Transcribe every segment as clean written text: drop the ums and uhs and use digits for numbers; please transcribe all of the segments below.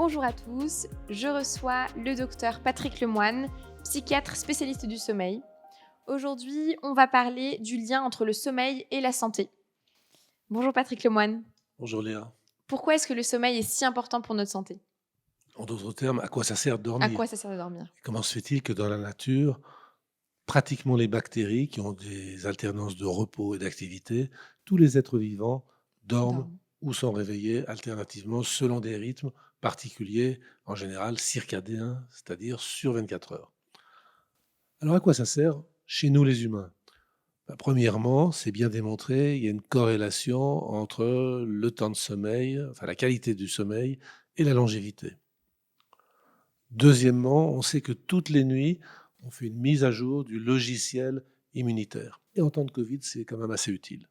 Bonjour à tous, je reçois le docteur Patrick Lemoine, psychiatre spécialiste du sommeil. Aujourd'hui, on va parler du lien entre le sommeil et la santé. Bonjour Patrick Lemoine. Bonjour Léa. Pourquoi est-ce que le sommeil est si important pour notre santé? En d'autres termes, à quoi ça sert de À quoi dormir? ça sert de dormir? Comment se fait-il que dans la nature, pratiquement les bactéries qui ont des alternances de repos et d'activité, tous les êtres vivants dorment Dormir. ou sont réveillés alternativement selon des rythmes particuliers, en général circadiens, c'est-à-dire sur 24 heures. Alors à quoi ça sert chez nous les humains? Premièrement, c'est bien démontré, il y a une corrélation entre le temps de sommeil, enfin la qualité du sommeil et la longévité. Deuxièmement, on sait que toutes les nuits, on fait une mise à jour du logiciel immunitaire. Et en temps de Covid, c'est quand même assez utile.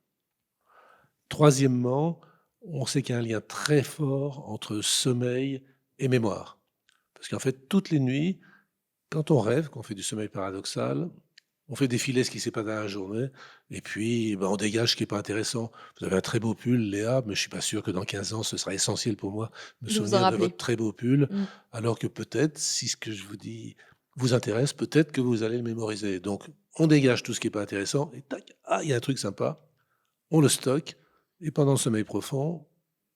Troisièmement, on sait qu'il y a un lien très fort entre sommeil et mémoire. Parce qu'en fait, toutes les nuits, quand on rêve, qu'on fait du sommeil paradoxal, on fait défiler ce qui s'est passé dans la journée, et puis on dégage ce qui n'est pas intéressant. Vous avez un très beau pull, Léa, mais je ne suis pas sûr que dans 15 ans, ce sera essentiel pour moi de me De vous en souvenir de rappeler. votre très beau pull, Mm. alors que peut-être, si ce que je vous dis vous intéresse, peut-être que vous allez le mémoriser. Donc, on dégage tout ce qui n'est pas intéressant, et tac, ah, il y a un truc sympa, on le stocke, et pendant le sommeil profond,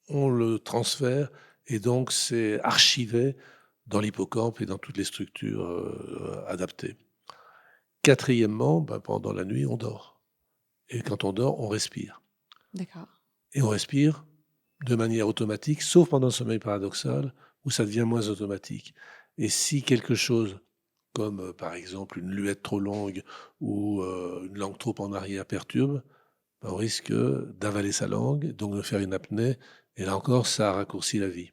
on le transfère, et donc c'est archivé dans l'hippocampe et dans toutes les structures adaptées. Quatrièmement, pendant la nuit, on dort. Et quand on dort, on respire. D'accord. Et on respire de manière automatique, sauf pendant le sommeil paradoxal, où ça devient moins automatique. Et si quelque chose, comme par exemple une luette trop longue ou une langue trop en arrière perturbe, on risque d'avaler sa langue, donc de faire une apnée. Et là encore, ça raccourcit la vie.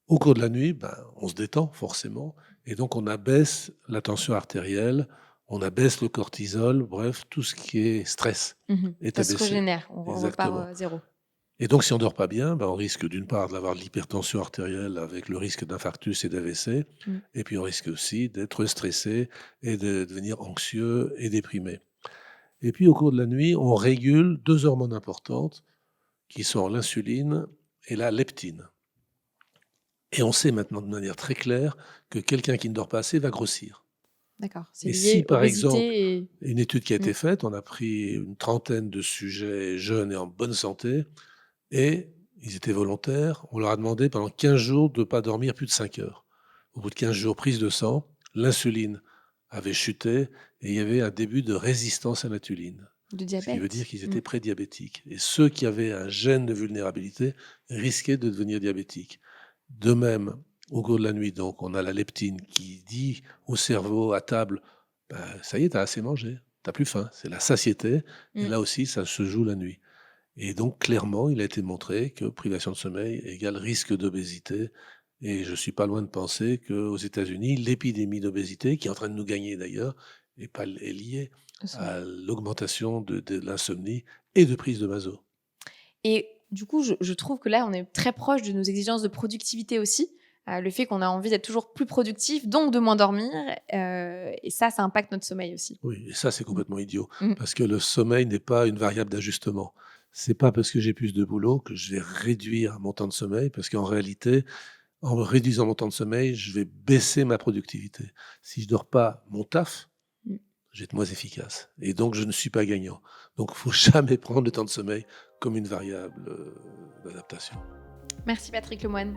Au cours de la nuit, on se détend forcément, et donc on abaisse la tension artérielle, on abaisse le cortisol, bref, tout ce qui est stress Mhm. est Ça se abaissé. régénère, on repart Exactement. à zéro. Et donc si on dort pas bien, on risque d'une part d'avoir de l'hypertension artérielle avec le risque d'infarctus et d'AVC, Mm. et puis on risque aussi d'être stressé et de devenir anxieux et déprimé. Et puis au cours de la nuit, on régule 2 hormones importantes qui sont l'insuline et la leptine. Et on sait maintenant de manière très claire que quelqu'un qui ne dort pas assez va grossir. D'accord. C'est Et si, lié par exemple, obésité et... une étude qui a Mm. été faite, on a pris une trentaine de sujets jeunes et en bonne santé, et ils étaient volontaires, on leur a demandé pendant 15 jours de ne pas dormir plus de 5 heures. Au bout de 15 jours, prise de sang, l'insuline avait chuté et il y avait un début de résistance à l'insuline. De Ce qui veut dire diabète. qu'ils Mm. étaient prédiabétiques. Et ceux qui avaient un gène de vulnérabilité risquaient de devenir diabétiques. De même, au cours de la nuit, donc, on a la leptine qui dit au cerveau à table, ça y est, tu as assez mangé, tu n'as plus faim. C'est la satiété. Et Mm. là aussi, ça se joue la nuit. Et donc, clairement, il a été montré que privation de sommeil égale risque d'obésité. Et je suis pas loin de penser qu'aux États-Unis, l'épidémie d'obésité, qui est en train de nous gagner d'ailleurs, est liée Le sommeil. à l'augmentation de l'insomnie et de prise de maso. Et du coup, je trouve que là, on est très proche de nos exigences de productivité aussi. Le fait qu'on a envie d'être toujours plus productif, donc de moins dormir. Et ça impacte notre sommeil aussi. Oui, et ça, c'est Mm. complètement idiot, Mm. parce que le sommeil n'est pas une variable d'ajustement. C'est pas parce que j'ai plus de boulot que je vais réduire mon temps de sommeil, parce qu'en réalité, en réduisant mon temps de sommeil, je vais baisser ma productivité. Si je dors pas mon taf, Mm. je vais être moins efficace. Et donc, je ne suis pas gagnant. Donc, il faut jamais prendre le temps de sommeil comme une variable d'adaptation. Merci Patrick Lemoine.